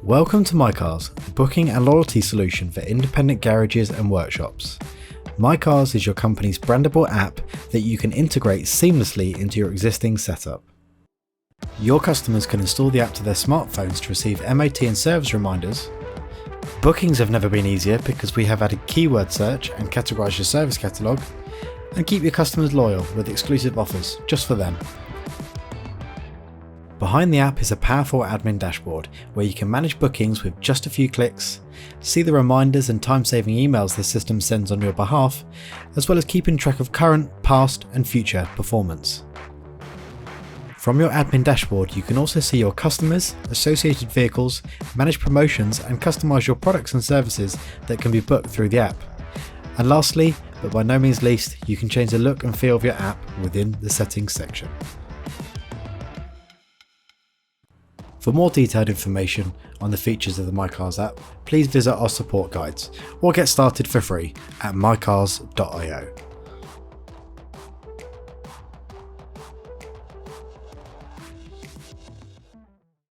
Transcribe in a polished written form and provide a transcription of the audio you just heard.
Welcome to MyCars, the booking and loyalty solution for independent garages and workshops. MyCars is your company's brandable app that you can integrate seamlessly into your existing setup. Your customers can install the app to their smartphones to receive MOT and service reminders. Bookings have never been easier because we have added keyword search and categorised your service catalogue, and keep your customers loyal with exclusive offers just for them. Behind the app is a powerful admin dashboard where you can manage bookings with just a few clicks, see the reminders and time-saving emails the system sends on your behalf, as well as keeping track of current, past and future performance. From your admin dashboard, you can also see your customers, associated vehicles, manage promotions and customise your products and services that can be booked through the app. And lastly, but by no means least, you can change the look and feel of your app within the settings section. For more detailed information on the features of the MyCars app, please visit our support guides or get started for free at mycars.io.